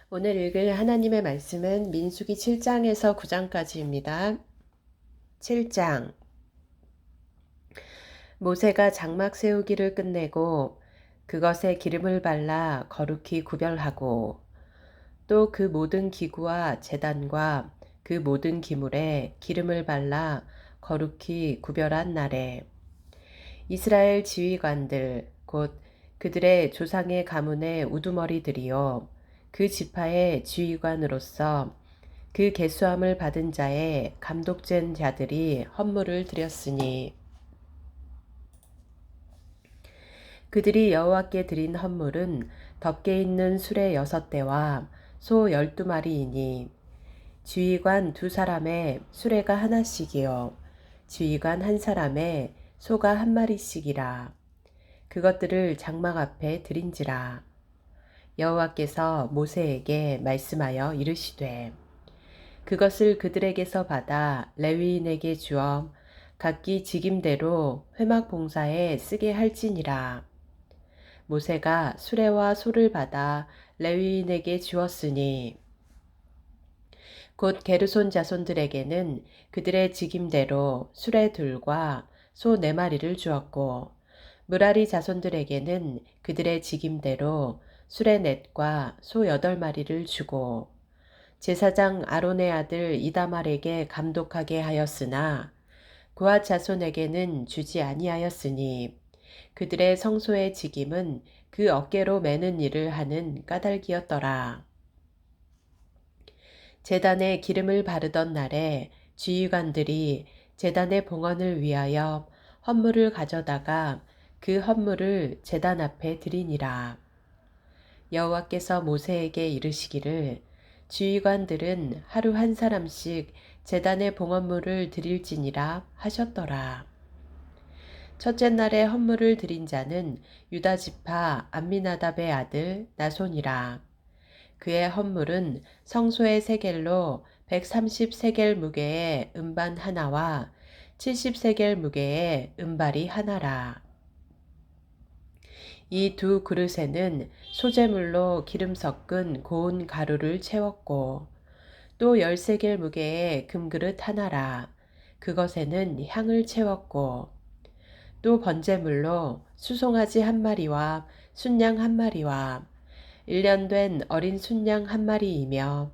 오늘 읽을 하나님의 말씀은 민수기 7장에서 9장까지입니다. 7장. 모세가 장막 세우기를 끝내고 그것에 기름을 발라 거룩히 구별하고 또 그 모든 기구와 제단과 그 모든 기물에 기름을 발라 거룩히 구별한 날에 이스라엘 지휘관들 곧 그들의 조상의 가문의 우두머리들이요 그 지파의 지휘관으로서 그 계수함을 받은 자의 감독된 자들이 헌물을 드렸으니 그들이 여호와께 드린 헌물은 덮개 있는 수레 6대와 소 12마리이니 지휘관 2사람의 수레가 하나씩이요 지휘관 1사람의 소가 1마리씩이라. 그것들을 장막 앞에 드린지라. 여호와께서 모세에게 말씀하여 이르시되 그것을 그들에게서 받아 레위인에게 주어 각기 직임대로 회막 봉사에 쓰게 할지니라. 모세가 수레와 소를 받아 레위인에게 주었으니 곧 게르손 자손들에게는 그들의 직임대로 수레 둘과 소 4마리를 주었고 므라리 자손들에게는 그들의 직임대로 수레 넷과 소 8마리를 주고 제사장 아론의 아들 이다말에게 감독하게 하였으나 그와 자손에게는 주지 아니하였으니 그들의 성소의 직임은 그 어깨로 매는 일을 하는 까닭이었더라. 제단에 기름을 바르던 날에 지휘관들이 제단의 봉헌을 위하여 헌물을 가져다가 그 헌물을 제단 앞에 드리니라. 여호와께서 모세에게 이르시기를 지휘관들은 하루 1사람씩 제단의 봉헌물을 드릴지니라 하셨더라. 첫째 날에 헌물을 드린 자는 유다 지파 암미나답의 아들 나손이라. 그의 헌물은 성소의 세겔로 130세겔 무게의 음반 하나와 70세겔 무게의 음발이 하나라. 이 2그릇에는 소재물로 기름 섞은 고운 가루를 채웠고 또 10세겔 무게의 금그릇 하나라. 그것에는 향을 채웠고 또 번제물로 수송아지 1마리와 순양 1마리와 1년 된 어린 순양 1마리이며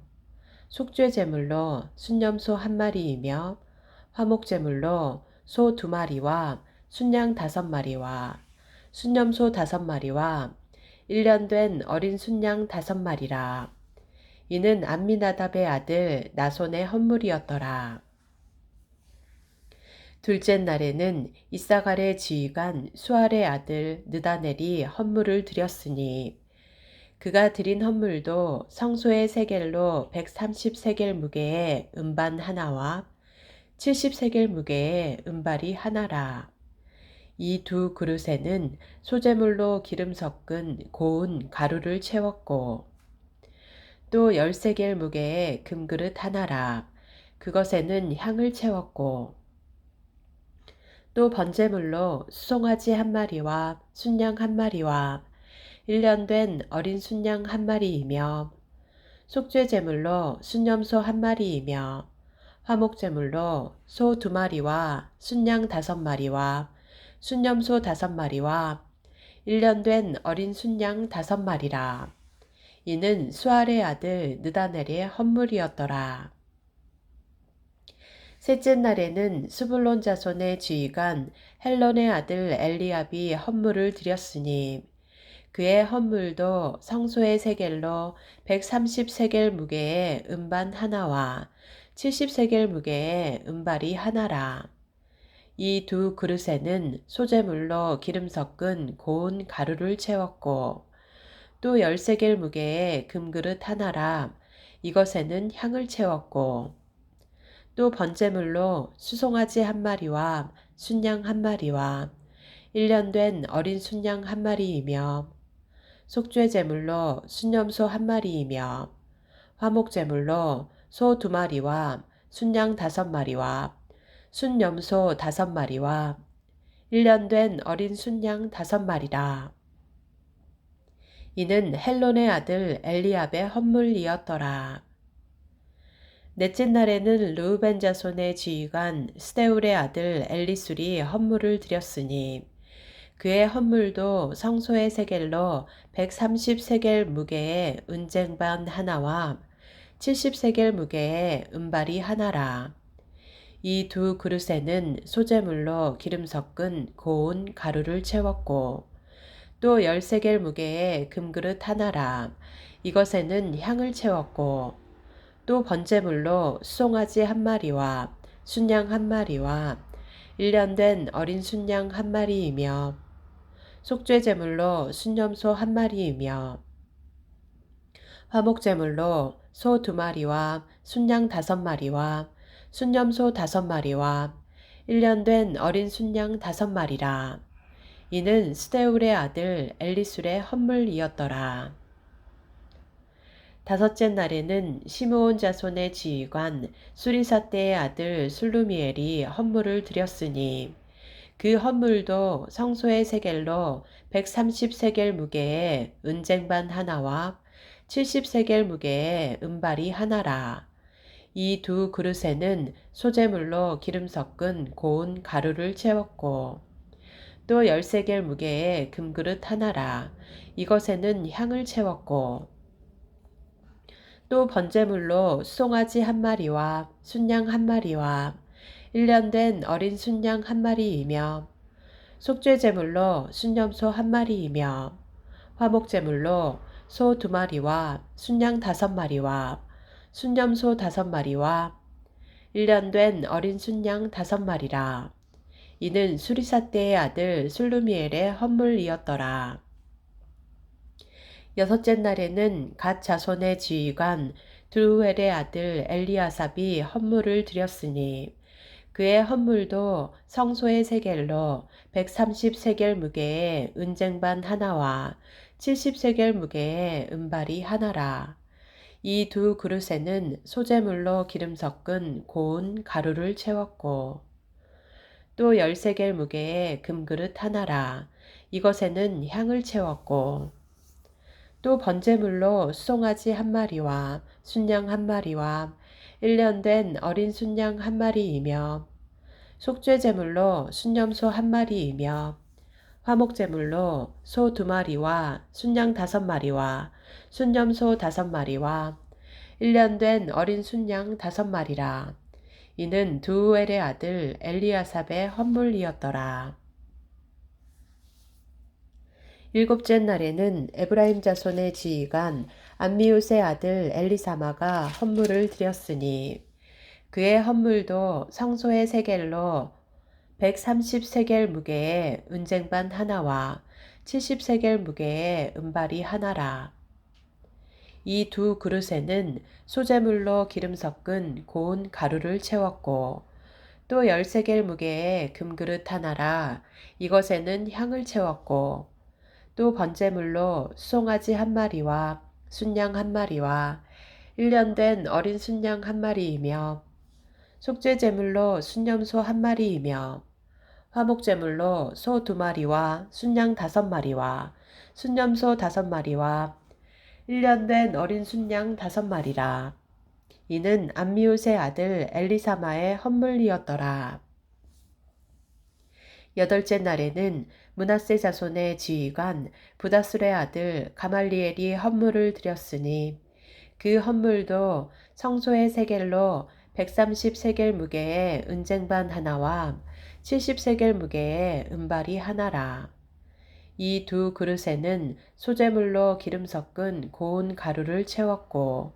속죄제물로 순염소 1마리이며 화목제물로 소 2마리와 순양 5마리와 순염소 5마리와 1년 된 어린 순양 5마리라. 이는 암미나답의 아들 나손의 헌물이었더라. 둘째 날에는 이사갈의 지휘관 수알의 아들 느다넬이 헌물을 드렸으니 그가 드린 헌물도 성소의 세겔로 130세겔 무게의 음반 하나와 70세겔 무게의 음발이 하나라. 이 2그릇에는 소재물로 기름 섞은 고운 가루를 채웠고 또 10세겔 무게의 금그릇 하나라. 그것에는 향을 채웠고 또 번제물로 수송아지 1마리와 순양 1마리와 1년 된 어린 순양 1마리이며 속죄제물로 순염소 1마리이며 화목제물로 소 2마리와 순양 5마리와 순염소 5마리와 1년 된 어린 순양 5마리라. 이는 수알의 아들 느다넬의 헌물이었더라. 셋째 날에는 스불론 자손의 지휘관 헬론의 아들 엘리압이 헌물을 드렸으니 그의 헌물도 성소의 세겔로 130세겔 무게의 음반 하나와 70세겔 무게의 음발이 하나라. 이 2그릇에는 소재물로 기름 섞은 고운 가루를 채웠고 또 10세겔 무게의 금그릇 하나라. 이것에는 향을 채웠고 또 번제물로 수송아지 1마리와 순양 1마리와 1년 된 어린 순양 1마리이며 속죄제물로 순염소 1마리이며 화목제물로 소 2마리와 순양 5마리와 순염소 5마리와 1년 된 어린 순양 5마리라. 이는 헬론의 아들 엘리압의 헌물이었더라. 넷째 날에는 르우벤 자손의 지휘관 스데울의 아들 엘리술이 헌물을 드렸으니 그의 헌물도 성소의 세겔로 130세겔 무게의 은쟁반 하나와 70세겔 무게의 은발이 하나라. 이 두 그릇에는 소재물로 기름 섞은 고운 가루를 채웠고 또 10세겔 무게의 금그릇 하나라. 이것에는 향을 채웠고 또 번제물로 수송아지 한 마리와 순양 한 마리와 1년 된 어린 순양 한 마리이며 속죄제물로 순염소 한 마리이며 화목제물로 소 2마리와 순양 5마리와 순염소 5마리와 1년 된 어린 순양 5마리라. 이는 스데울의 아들 엘리술의 헌물이었더라. 다섯째 날에는 시므온 자손의 지휘관 수리사떼의 아들 술루미엘이 헌물을 드렸으니 그 헌물도 성소의 세겔로 130세겔 무게의 은쟁반 하나와 70세겔 무게의 은발이 하나라. 이 두 그릇에는 소재물로 기름 섞은 고운 가루를 채웠고 또 10세겔 무게의 금그릇 하나라. 이것에는 향을 채웠고 또 번제물로 수송아지 한 마리와 순양 한 마리와 1년 된 어린 순양 한 마리이며 속죄제물로 순염소 한 마리이며 화목제물로 소 2마리와 순양 5마리와 순염소 5마리와 1년 된 어린 순양 5마리라. 이는 수리사떼의 아들 술루미엘의 헌물이었더라. 여섯째 날에는 갓 자손의 지휘관 드루엘의 아들 엘리아삽이 헌물을 드렸으니 그의 헌물도 성소의 세겔로 130세겔 무게의 은쟁반 하나와 70세겔 무게의 은발이 하나라. 이 두 그릇에는 소재물로 기름 섞은 고운 가루를 채웠고 또 10세겔 무게의 금그릇 하나라. 이것에는 향을 채웠고 또 번제물로 수송아지 한 마리와 순양 한 마리와 1년 된 어린 순양 한 마리이며 속죄제물로 순염소 한 마리이며 화목제물로 소 2마리와 순양 5마리와 순염소 5마리와 1년 된 어린 순양 5마리라. 이는 두우엘의 아들 엘리아삽의 헌물이었더라. 일곱째 날에는 에브라임 자손의 지휘관 암미웃의 아들 엘리사마가 헌물을 드렸으니 그의 헌물도 성소의 세겔로 130세겔 무게의 은쟁반 하나와 70세겔 무게의 은발이 하나라. 이 두 그릇에는 소재물로 기름 섞은 고운 가루를 채웠고 또 10세겔 무게의 금그릇 하나라. 이것에는 향을 채웠고 또 번제물로 수송아지 한 마리와 순양 한 마리와 1년 된 어린 순양 한 마리이며 속죄제물로 순염소 한 마리이며 화목제물로 소 2마리와 순양 5마리와 순염소 5마리와 1년 된 어린 순양 5마리라. 이는 암미웃의 아들 엘리사마의 헌물이었더라. 여덟째 날에는 므낫세 자손의 지휘관 부다술의 아들 가말리엘이 헌물을 드렸으니 그 헌물도 성소의 세겔로 130세겔 무게의 은쟁반 하나와 70세겔 무게의 은발이 하나라. 이 두 그릇에는 소재물로 기름 섞은 고운 가루를 채웠고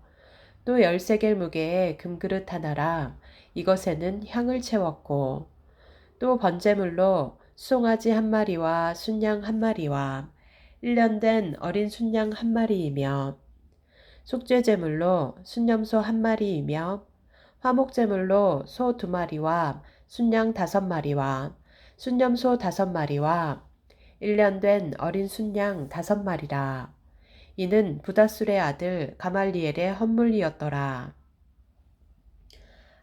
또 10세겔 무게의 금그릇 하나라. 이것에는 향을 채웠고 또 번제물로 수송아지 한 마리와 순양 한 마리와 1년 된 어린 순양 한 마리이며 속죄제물로 순염소 한 마리이며 화목제물로 소 2마리와 순양 5마리와 순염소 5마리와 1년 된 어린 순양 5마리라. 이는 부다술의 아들 가말리엘의 헌물이었더라.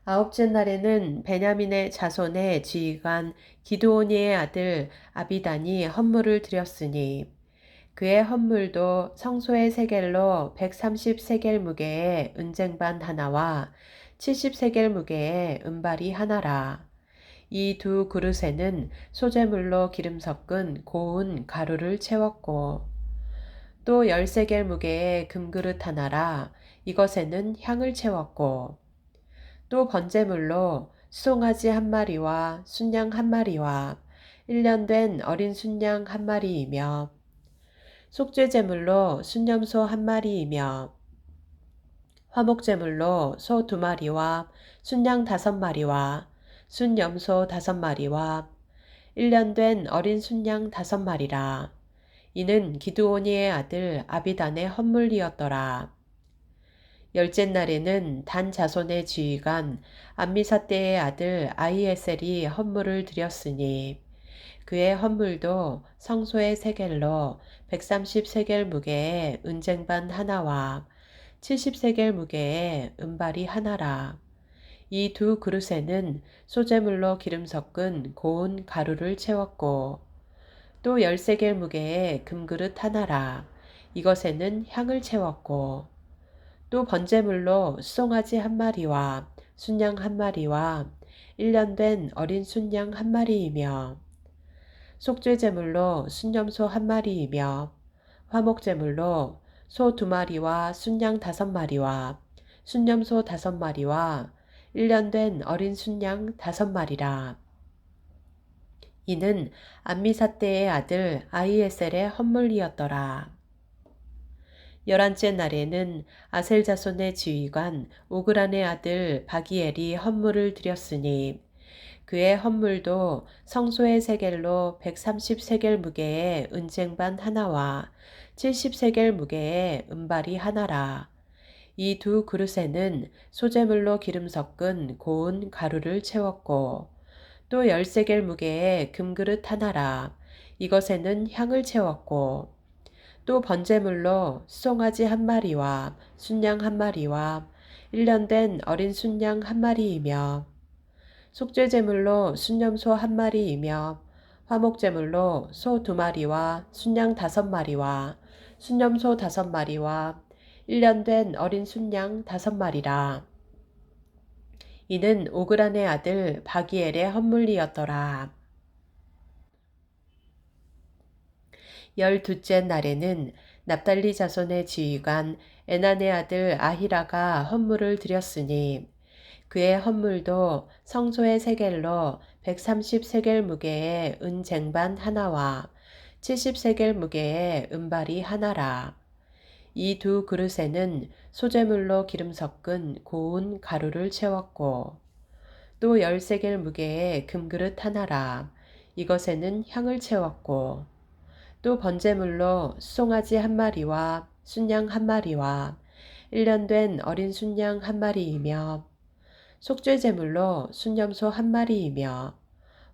아홉째 날에는 베냐민의 자손의 지휘관 기드오니의 아들 아비단이 헌물을 드렸으니 그의 헌물도 성소의 세겔로 130세겔 무게의 은쟁반 하나와 70세겔 무게의 은발이 하나라. 이 두 그릇에는 소재물로 기름 섞은 고운 가루를 채웠고 또 10세겔 무게의 금그릇 하나라. 이것에는 향을 채웠고 또 번제물로 수송아지 한 마리와 순양 한 마리와 1년 된 어린 순양 한 마리이며 속죄제물로 순염소 한 마리이며 화목제물로 소 2마리와 순양 5마리와 순염소 5마리와 1년 된 어린 순양 5마리라. 이는 기드오니의 아들 아비단의 헌물이었더라. 열째 날에는 단 자손의 지휘관 암미사떼의 아들 아히에셀이 헌물을 드렸으니 그의 헌물도 성소의 세겔로 130세겔 무게의 은쟁반 하나와 70세겔 무게의 은발이 하나라. 이 두 그릇에는 소재물로 기름 섞은 고운 가루를 채웠고 또 10세겔 무게의 금그릇 하나라. 이것에는 향을 채웠고 또 번제물로 수송아지 한 마리와 순양 한 마리와 1년 된 어린 순양 한 마리이며 속죄제물로 순염소 한 마리이며 화목제물로 소 2마리와 순양 5마리와 순염소 5마리와 1년 된 어린 순양 5마리라. 이는 암미사떼의 아들 아히에셀의 헌물이었더라. 11째 날에는 아셀 자손의 지휘관 오그란의 아들 바기엘이 헌물을 드렸으니 그의 헌물도 성소의 세겔로 130세겔 무게의 은쟁반 하나와 70세겔 무게의 은발이 하나라. 이 두 그릇에는 소재물로 기름 섞은 고운 가루를 채웠고 또 10세겔 무게의 금그릇 하나라. 이것에는 향을 채웠고 또 번제물로 수송아지 한 마리와 순양 한 마리와 1년 된 어린 순양 한 마리이며 속죄제물로 순염소 한 마리이며 화목제물로 소 2마리와 순양 5마리와 순염소 5마리와 1년 된 어린 순양 5마리라. 이는 오그란의 아들 바기엘의 헌물이었더라. 12째 날에는 납달리 자손의 지휘관 에난의 아들 아히라가 헌물을 드렸으니 그의 헌물도 성소의 세겔로 130세겔 무게의 은쟁반 하나와 70세겔 무게의 은발이 하나라. 이 두 그릇에는 소재물로 기름 섞은 고운 가루를 채웠고 또 10세겔 무게의 금그릇 하나라. 이것에는 향을 채웠고 또 번제물로 수송아지 한 마리와 순양 한 마리와 1년 된 어린 순양 한 마리이며 속죄제물로 순염소 한 마리이며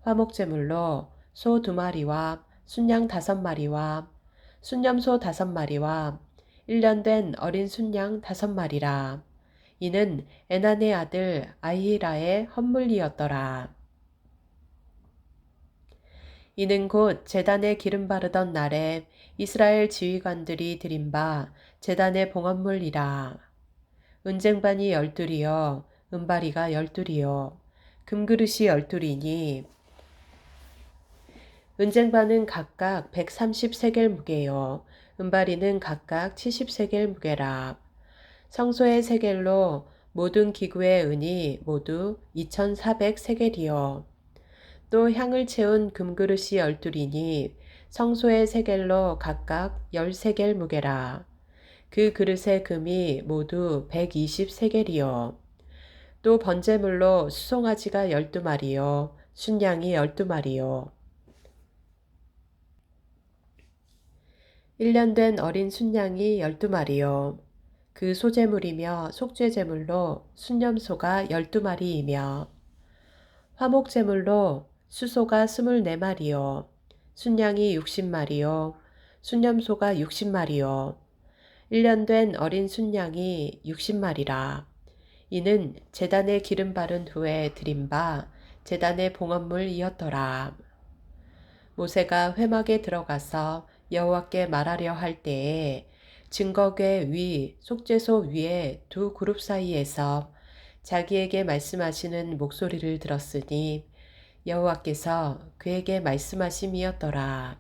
화목제물로 소 2마리와 순양 5마리와 순염소 5마리와 1년 된 어린 순양 5마리라. 이는 에난의 아들 아히라의 헌물이었더라. 이는 곧 제단에 기름 바르던 날에 이스라엘 지휘관들이 드린 바 제단의 봉헌물이라. 은쟁반이 12이요 은바리가 12이요 금그릇이 12이니 은쟁반은 각각 130세겔 무게요 은바리는 각각 70세겔 무게라. 성소의 세겔로 모든 기구의 은이 모두 2400세겔이요 또 향을 채운 금그릇이 12이니 성소의 세겔로 각각 10세겔 무게라. 그 그릇의 금이 모두 120세겔이요 또 번제물로 수송아지가 12마리요 순양이 12마리요 1년 된 어린 순양이 12마리요 그 소제물이며 속죄제물로 순염소가 12마리이며 화목제물로 수소가 24마리요 순양이 60마리요 순염소가 60마리요 1년 된 어린 순양이 60마리라. 이는 제단에 기름 바른 후에 드린 바 제단의 봉헌물이었더라. 모세가 회막에 들어가서 여호와께 말하려 할 때에 증거궤 위 속죄소 위에 두 그룹 사이에서 자기에게 말씀하시는 목소리를 들었으니 여호와께서 그에게 말씀하심이었더라.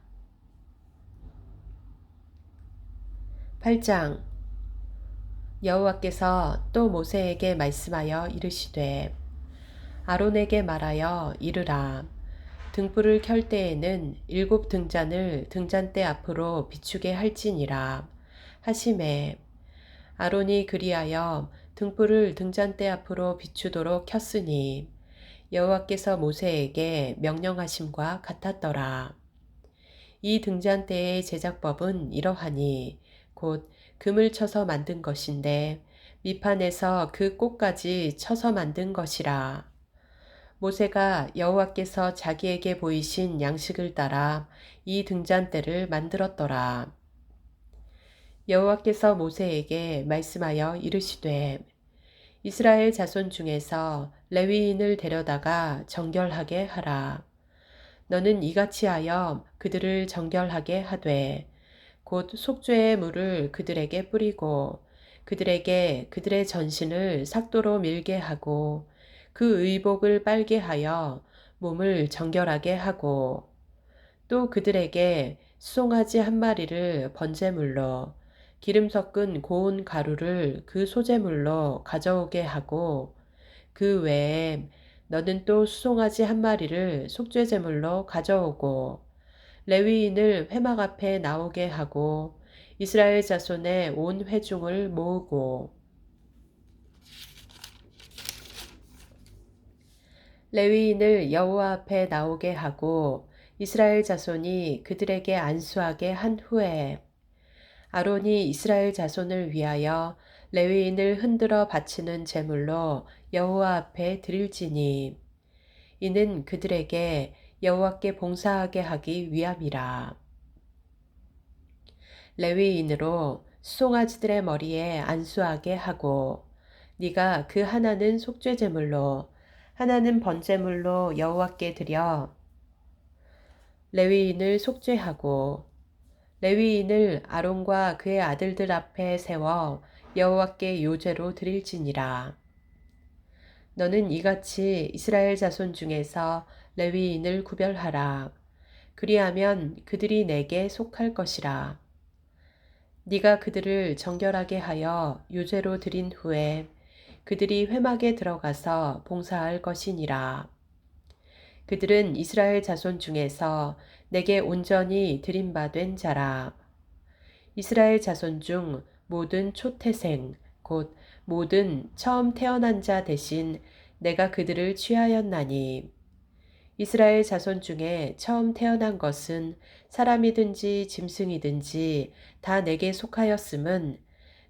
8장. 여호와께서 또 모세에게 말씀하여 이르시되 아론에게 말하여 이르라. 등불을 켤 때에는 7 등잔을 등잔대 앞으로 비추게 할지니라 하시매 아론이 그리하여 등불을 등잔대 앞으로 비추도록 켰으니 여호와께서 모세에게 명령하심과 같았더라. 이 등잔대의 제작법은 이러하니 곧 금을 쳐서 만든 것인데 밑판에서 그 꼭까지 쳐서 만든 것이라. 모세가 여호와께서 자기에게 보이신 양식을 따라 이 등잔대를 만들었더라. 여호와께서 모세에게 말씀하여 이르시되 이스라엘 자손 중에서 레위인을 데려다가 정결하게 하라. 너는 이같이 하여 그들을 정결하게 하되 곧 속죄의 물을 그들에게 뿌리고 그들에게 그들의 전신을 삭도로 밀게 하고 그 의복을 빨게 하여 몸을 정결하게 하고 또 그들에게 수송아지 한 마리를 번제물로 기름 섞은 고운 가루를 그 소제물로 가져오게 하고 그 외에 너는 또 수송아지 한 마리를 속죄제물로 가져오고 레위인을 회막 앞에 나오게 하고 이스라엘 자손의 온 회중을 모으고 레위인을 여호와 앞에 나오게 하고 이스라엘 자손이 그들에게 안수하게 한 후에 아론이 이스라엘 자손을 위하여 레위인을 흔들어 바치는 제물로 여호와 앞에 드릴지니 이는 그들에게 여호와께 봉사하게 하기 위함이라. 레위인으로 수송아지들의 머리에 안수하게 하고 네가 그 하나는 속죄제물로 하나는 번제물로 여호와께 드려 레위인을 속죄하고 레위인을 아론과 그의 아들들 앞에 세워 여호와께 요제로 드릴지니라. 너는 이같이 이스라엘 자손 중에서 레위인을 구별하라. 그리하면 그들이 내게 속할 것이라. 네가 그들을 정결하게 하여 요제로 드린 후에 그들이 회막에 들어가서 봉사할 것이니라. 그들은 이스라엘 자손 중에서 내게 온전히 드림받은 자라. 이스라엘 자손 중 모든 초태생 곧 모든 처음 태어난 자 대신 내가 그들을 취하였나니 이스라엘 자손 중에 처음 태어난 것은 사람이든지 짐승이든지 다 내게 속하였음은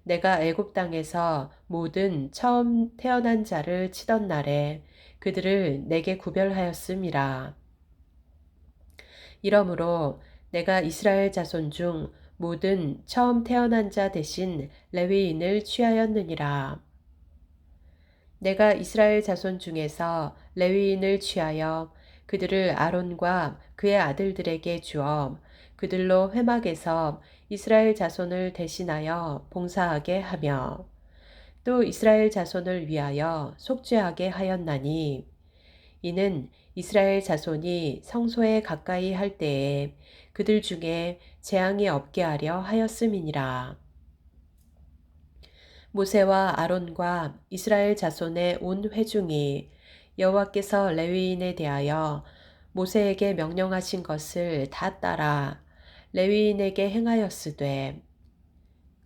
내가 애굽 땅에서 모든 처음 태어난 자를 치던 날에 그들을 내게 구별하였음이라. 이러므로 내가 이스라엘 자손 중 모든 처음 태어난 자 대신 레위인을 취하였느니라. 내가 이스라엘 자손 중에서 레위인을 취하여 그들을 아론과 그의 아들들에게 주어 그들로 회막에서 이스라엘 자손을 대신하여 봉사하게 하며 또 이스라엘 자손을 위하여 속죄하게 하였나니 이는 이스라엘 자손이 성소에 가까이 할 때에 그들 중에 재앙이 없게 하려 하였음이니라. 모세와 아론과 이스라엘 자손의 온 회중이 여호와께서 레위인에 대하여 모세에게 명령하신 것을 다 따라 레위인에게 행하였으되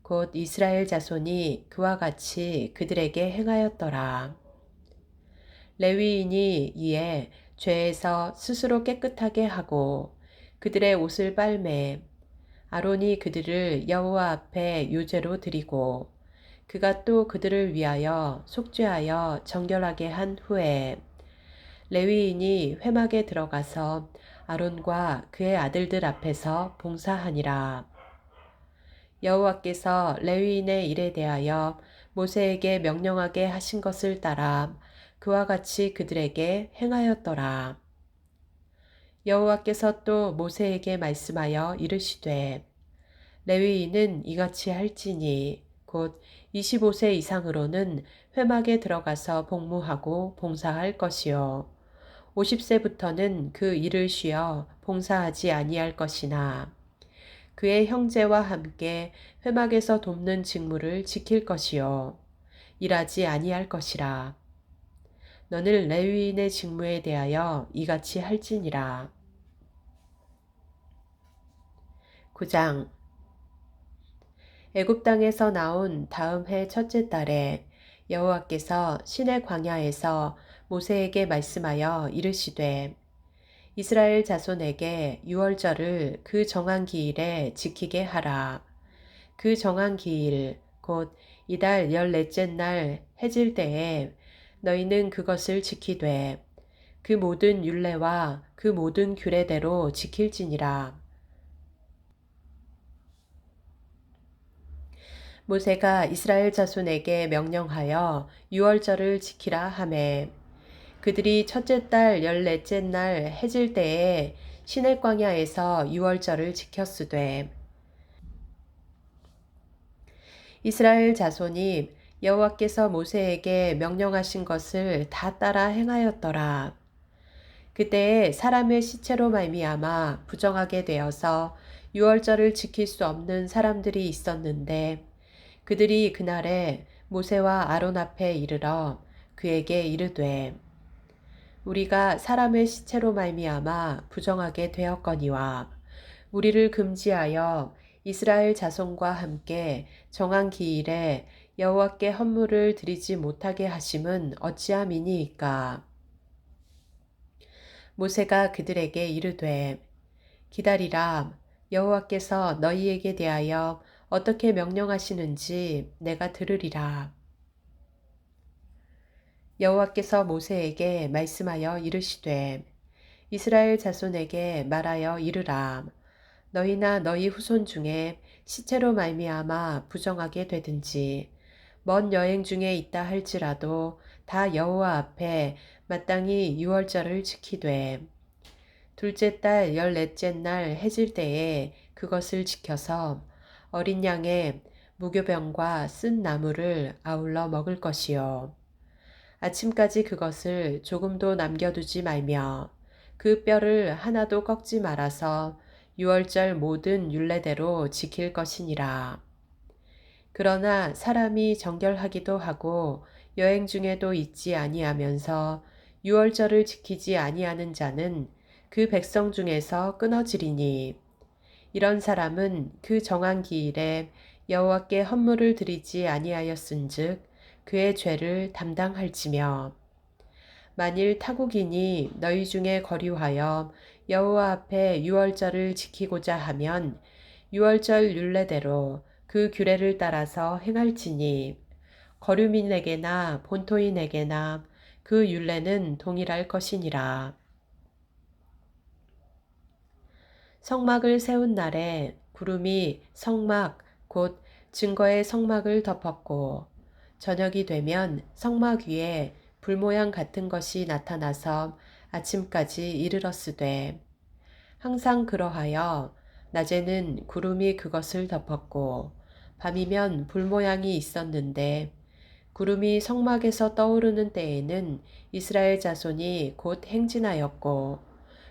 곧 이스라엘 자손이 그와 같이 그들에게 행하였더라. 레위인이 이에 죄에서 스스로 깨끗하게 하고 그들의 옷을 빨매 아론이 그들을 여호와 앞에 요제로 드리고 그가 또 그들을 위하여 속죄하여 정결하게 한 후에 레위인이 회막에 들어가서 아론과 그의 아들들 앞에서 봉사하니라. 여호와께서 레위인의 일에 대하여 모세에게 명령하게 하신 것을 따라 그와 같이 그들에게 행하였더라. 여호와께서 또 모세에게 말씀하여 이르시되 레위인은 이같이 할지니 곧 25세 이상으로는 회막에 들어가서 복무하고 봉사할 것이요 50세부터는 그 일을 쉬어 봉사하지 아니할 것이나 그의 형제와 함께 회막에서 돕는 직무를 지킬 것이요 일하지 아니할 것이라. 너는 레위인의 직무에 대하여 이같이 할지니라. 9장. 애굽 땅에서 나온 다음 해 첫째 달에 여호와께서 시내 광야에서 모세에게 말씀하여 이르시되 이스라엘 자손에게 유월절을 그 정한 기일에 지키게 하라. 그 정한 기일 곧 이달 14째 날 해질 때에 너희는 그것을 지키되 그 모든 율례와 그 모든 규례대로 지킬지니라. 모세가 이스라엘 자손에게 명령하여 유월절을 지키라 하매 그들이 첫째 달 14째 날 해질 때에 시내 광야에서 유월절을 지켰으되 이스라엘 자손이 여호와께서 모세에게 명령하신 것을 다 따라 행하였더라. 그때에 사람의 시체로 말미암아 부정하게 되어서 유월절을 지킬 수 없는 사람들이 있었는데 그들이 그날에 모세와 아론 앞에 이르러 그에게 이르되 우리가 사람의 시체로 말미암아 부정하게 되었거니와 우리를 금지하여 이스라엘 자손과 함께 정한 기일에 여호와께 헌물을 드리지 못하게 하심은 어찌함이니이까. 모세가 그들에게 이르되 기다리라. 여호와께서 너희에게 대하여 어떻게 명령하시는지 내가 들으리라. 여호와께서 모세에게 말씀하여 이르시되 이스라엘 자손에게 말하여 이르라. 너희나 너희 후손 중에 시체로 말미암아 부정하게 되든지 먼 여행 중에 있다 할지라도 다 여호와 앞에 마땅히 유월절을 지키되 둘째 달 14째 날 해질 때에 그것을 지켜서 어린 양의 무교병과 쓴 나무를 아울러 먹을 것이요 아침까지 그것을 조금도 남겨두지 말며 그 뼈를 하나도 꺾지 말아서 유월절 모든 율례대로 지킬 것이니라. 그러나 사람이 정결하기도 하고 여행 중에도 있지 아니하면서 유월절을 지키지 아니하는 자는 그 백성 중에서 끊어지리니 이런 사람은 그 정한 기일에 여호와께 헌물을 드리지 아니하였은즉 그의 죄를 담당할지며 만일 타국인이 너희 중에 거류하여 여호와 앞에 유월절을 지키고자 하면 유월절 율례대로 그 규례를 따라서 행할지니 거류민에게나 본토인에게나 그 율례는 동일할 것이니라. 성막을 세운 날에 구름이 성막 곧 증거의 성막을 덮었고 저녁이 되면 성막 위에 불 모양 같은 것이 나타나서 아침까지 이르렀으되 항상 그러하여 낮에는 구름이 그것을 덮었고 밤이면 불 모양이 있었는데 구름이 성막에서 떠오르는 때에는 이스라엘 자손이 곧 행진하였고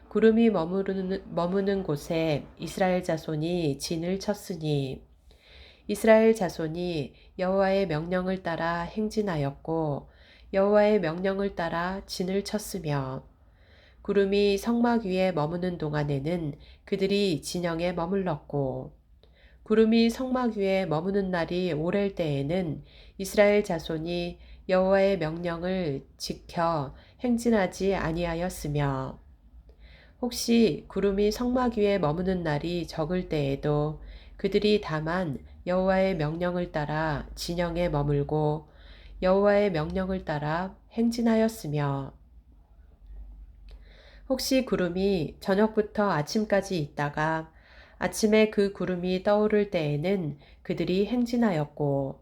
구름이 머무는 곳에 이스라엘 자손이 진을 쳤으니 이스라엘 자손이 여호와의 명령을 따라 행진하였고 여호와의 명령을 따라 진을 쳤으며 구름이 성막 위에 머무는 동안에는 그들이 진영에 머물렀고 구름이 성막 위에 머무는 날이 오랠 때에는 이스라엘 자손이 여호와의 명령을 지켜 행진하지 아니하였으며 혹시 구름이 성막 위에 머무는 날이 적을 때에도 그들이 다만 여호와의 명령을 따라 진영에 머물고 여호와의 명령을 따라 행진하였으며 혹시 구름이 저녁부터 아침까지 있다가 아침에 그 구름이 떠오를 때에는 그들이 행진하였고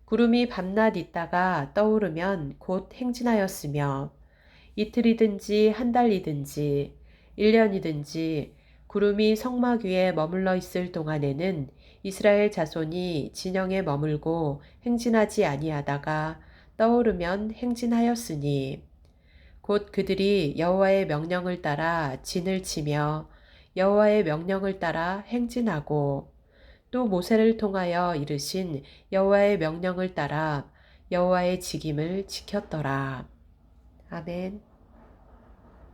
구름이 밤낮 있다가 떠오르면 곧 행진하였으며 이틀이든지 한 달이든지 1년이든지 구름이 성막 위에 머물러 있을 동안에는 이스라엘 자손이 진영에 머물고 행진하지 아니하다가 떠오르면 행진하였으니 곧 그들이 여호와의 명령을 따라 진을 치며 여호와의 명령을 따라 행진하고 또 모세를 통하여 이르신 여호와의 명령을 따라 여호와의 직임을 지켰더라. 아멘.